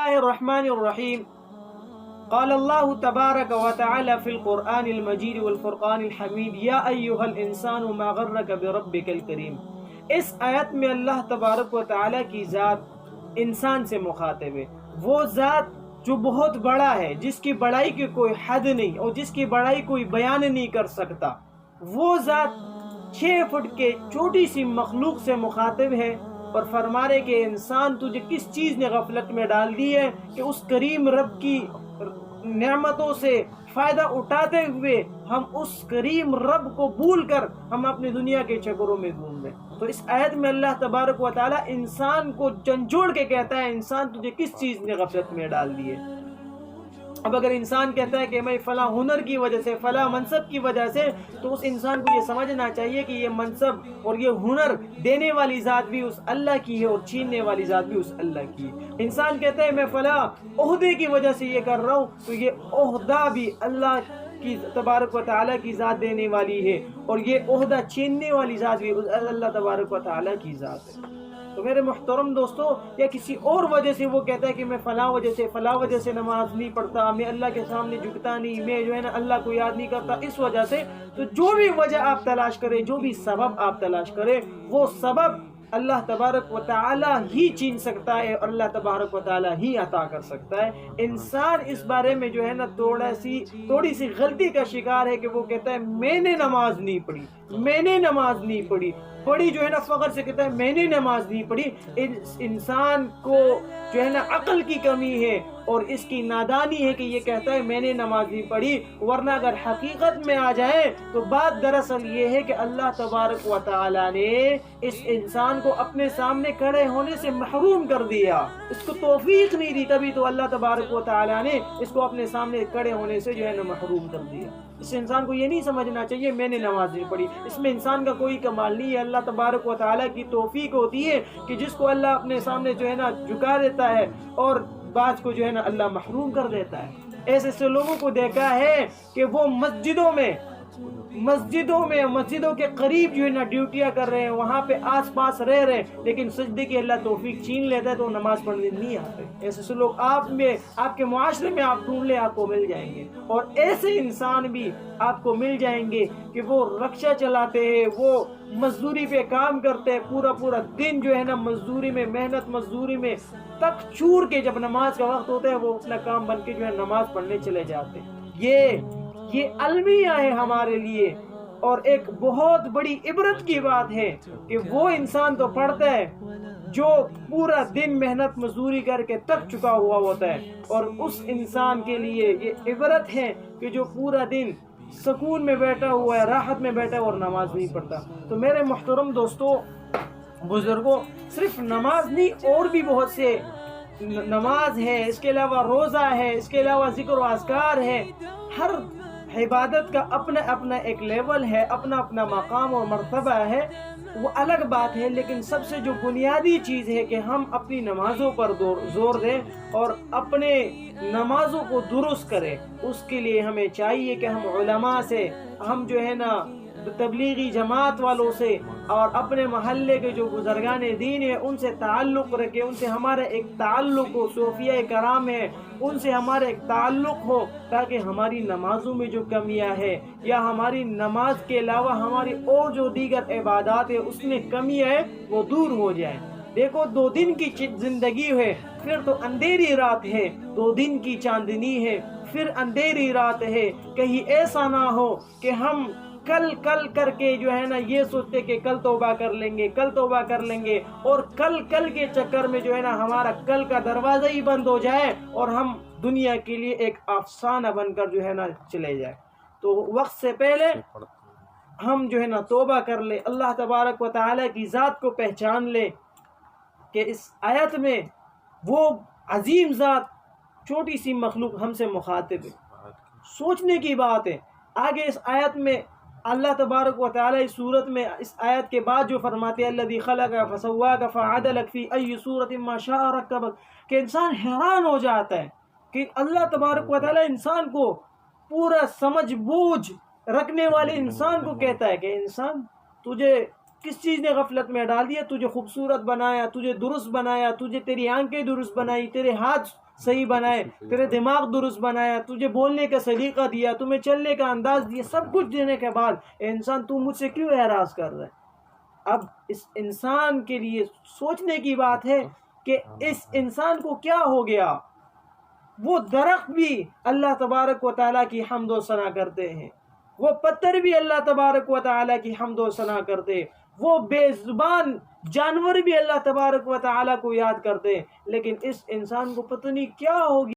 اللہ الرحمن الرحیم قال اللہ تبارک و تعالی فی القرآن المجید والفرقان الحمید یا ایہا الانسان ما غرک بربک الکریم۔ اس آیت میں اللہ تبارک و تعالی کی ذات انسان سے مخاطب ہے، وہ ذات جو بہت بڑا ہے، جس کی بڑائی کی کوئی حد نہیں اور جس کی بڑائی کوئی بیان نہیں کر سکتا۔ وہ ذات 6 فٹ کے چھوٹی سی مخلوق سے مخاطب ہے اور فرما رہے کہ انسان تجھے کس چیز نے غفلت میں ڈال دی ہے کہ اس کریم رب کی نعمتوں سے فائدہ اٹھاتے ہوئے ہم اس کریم رب کو بھول کر ہم اپنی دنیا کے چکروں میں گھوم رہے ہیں۔ تو اس آیت میں اللہ تبارک و تعالی انسان کو جھنجھوڑ کے کہتا ہے انسان تجھے کس چیز نے غفلت میں ڈال دی ہے۔ اب اگر انسان کہتا ہے کہ میں فلاں ہنر کی وجہ سے، فلاں منصب کی وجہ سے، تو اس انسان کو یہ سمجھنا چاہیے کہ یہ منصب اور یہ ہنر دینے والی ذات بھی اس اللہ کی ہے اور چھیننے والی ذات بھی اس اللہ کی ہے۔ انسان کہتا ہے میں فلاں عہدے کی وجہ سے یہ کر رہا ہوں، تو یہ عہدہ بھی اللہ کی تبارک و تعالیٰ کی ذات دینے والی ہے اور یہ عہدہ چھیننے والی ذات بھی اللہ تبارک و تعالیٰ کی ذات ہے۔ تو میرے محترم دوستو، یا کسی اور وجہ سے وہ کہتا ہے کہ میں فلاں وجہ سے نماز نہیں پڑھتا، میں اللہ کے سامنے جھکتا نہیں، میں جو ہے نا اللہ کو یاد نہیں کرتا، اس وجہ سے، تو جو بھی وجہ آپ تلاش کریں، جو بھی سبب آپ تلاش کریں، وہ سبب اللہ تبارک و تعالی ہی چھین سکتا ہے اور اللہ تبارک و تعالی ہی عطا کر سکتا ہے۔ انسان اس بارے میں جو ہے نا تھوڑی سی غلطی کا شکار ہے کہ وہ کہتا ہے میں نے نماز نہیں پڑھی، پڑھی جو ہے نا فخر سے کہتا ہے میں نے نماز نہیں پڑھی۔ انسان کو جو ہے نا عقل کی کمی ہے اور اس کی نادانی ہے کہ یہ کہتا ہے میں نے نماز نہیں پڑھی، ورنہ اگر حقیقت میں آ جائے تو بات دراصل یہ ہے کہ اللہ تبارک و تعالی نے اس انسان کو اپنے سامنے کھڑے ہونے سے محروم کر دیا، اس کو توفیق نہیں دی، تبھی تو اللہ تبارک و تعالی نے اس کو اپنے سامنے کھڑے ہونے سے جو ہے نا محروم کر دیا۔ اس انسان کو یہ نہیں سمجھنا چاہیے میں نے نماز نہیں پڑھی، اس میں انسان کا کوئی کمال نہیں ہے، اللہ تبارک و تعالیٰ کی توفیق ہوتی ہے کہ جس کو اللہ اپنے سامنے جو ہے نا جھکا دیتا ہے اور بعض کو جو ہے نا اللہ محروم کر دیتا ہے۔ ایسے لوگوں کو دیکھا ہے کہ وہ مسجدوں کے قریب جو ہے نا ڈیوٹیاں کر رہے ہیں، وہاں پہ آس پاس رہ رہے ہیں، لیکن سجدے کی اللہ توفیق چھین لیتا ہے تو نماز پڑھنے نہیں آتے۔ ایسے لوگ آپ کے معاشرے میں آپ ڈھونڈ لیں، آپ کو مل جائیں گے، اور ایسے انسان بھی آپ کو مل جائیں گے کہ وہ رکشہ چلاتے ہیں، وہ مزدوری پہ کام کرتے ہیں، پورا دن جو ہے نا مزدوری میں، محنت مزدوری میں تک چور کے جب نماز کا وقت ہوتا ہے وہ اپنا کام بن کے جو ہے نماز پڑھنے چلے جاتے ہیں۔ یہ المیہ ہے ہمارے لیے، اور ایک بہت بڑی عبرت کی بات ہے کہ وہ انسان تو پڑھتا ہے جو پورا دن محنت مزدوری کر کے تک چکا ہوا ہوتا ہے، اور اس انسان کے لیے یہ عبرت ہے کہ جو پورا دن سکون میں بیٹھا ہوا ہے، راحت میں بیٹھا ہے اور نماز نہیں پڑھتا۔ تو میرے محترم دوستو، بزرگوں، صرف نماز نہیں اور بھی بہت سے نماز ہے، اس کے علاوہ روزہ ہے، اس کے علاوہ ذکر و اذکار ہے۔ ہر عبادت کا اپنا اپنا ایک لیول ہے، اپنا اپنا مقام اور مرتبہ ہے، وہ الگ بات ہے، لیکن سب سے جو بنیادی چیز ہے کہ ہم اپنی نمازوں پر زور دیں اور اپنے نمازوں کو درست کریں۔ اس کے لیے ہمیں چاہیے کہ ہم علماء سے، ہم جو ہے نا تبلیغی جماعت والوں سے اور اپنے محلے کے جو بزرگان دین ہیں ان سے تعلق رکھیں، ان سے ہمارا ایک تعلق ہو، صوفیہ کرام ہے ان سے ہمارا ایک تعلق ہو، تاکہ ہماری نمازوں میں جو کمیاں ہے یا ہماری نماز کے علاوہ ہماری اور جو دیگر عبادات ہے اس میں کمیاں ہے وہ دور ہو جائیں۔ دیکھو 2 دن کی زندگی ہے، پھر تو اندھیری رات ہے، 2 دن کی چاندنی ہے، پھر اندھیری رات ہے۔ کہیں ایسا نہ ہو کہ ہم کل کر کے جو ہے نا یہ سوچتے کہ کل توبہ کر لیں گے اور کل کے چکر میں جو ہے نا ہمارا کل کا دروازہ ہی بند ہو جائے اور ہم دنیا کے لیے ایک افسانہ بن کر جو ہے نا چلے جائے۔ تو وقت سے پہلے ہم جو ہے نا توبہ کر لیں، اللہ تبارک و تعالی کی ذات کو پہچان لیں کہ اس آیت میں وہ عظیم ذات چھوٹی سی مخلوق ہم سے مخاطب ہے۔ سوچنے کی بات ہے۔ آگے اس آیت میں اللہ تبارک و تعالی اس صورت میں اس آیت کے بعد جو فرماتے ہیں الذی خلق فسواک فعدلک فی ای صورت ما شاء رکبک، کہ انسان حیران ہو جاتا ہے کہ اللہ تبارک و تعالی انسان کو پورا سمجھ بوجھ رکھنے والے انسان کو کہتا ہے کہ انسان تجھے کس چیز نے غفلت میں ڈال دیا، تجھے خوبصورت بنایا، تجھے درست بنایا، تیری آنکھیں درست بنائی، تیرے ہاتھ صحیح بنائے، تیرے دماغ درست بنایا، تجھے بولنے کا سلیقہ دیا، تمہیں چلنے کا انداز دیا، سب کچھ دینے کے بعد اے انسان تو مجھ سے کیوں اعراض کر رہا ہے؟ اب اس انسان کے لیے سوچنے کی بات ہے کہ اس انسان کو کیا ہو گیا۔ وہ درخت بھی اللہ تبارک و تعالیٰ کی حمد و ثنا کرتے ہیں، وہ پتھر بھی اللہ تبارک و تعالیٰ کی حمد و ثنا کرتے ہیں، وہ بے زبان جانور بھی اللہ تبارک و تعالیٰ کو یاد کرتے ہیں، لیکن اس انسان کو پتہ نہیں کیا ہوگی۔